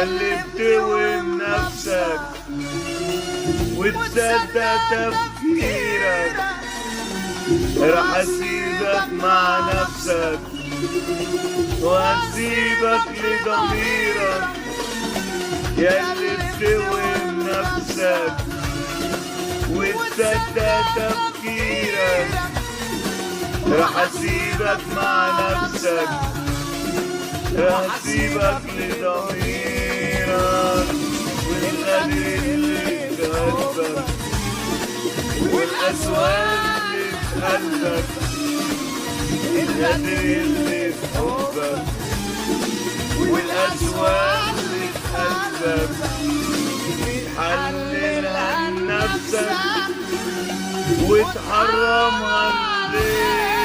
ياللي بتوهم نفسك وتصدق تفكيرك، راح اسيبك مع نفسك واسيبك لضميرك. ياللي بتوهم نفسك وتصدق تفكيرك، راح اسيبك مع نفسك، راح اسيبك لضميرك. والغدر اللي في قلبك والقسوة اللي في قلبك، الغدر اللي في حبك والقسوة اللي في قلبك، تحللها لنفسك وتحرمها ليه.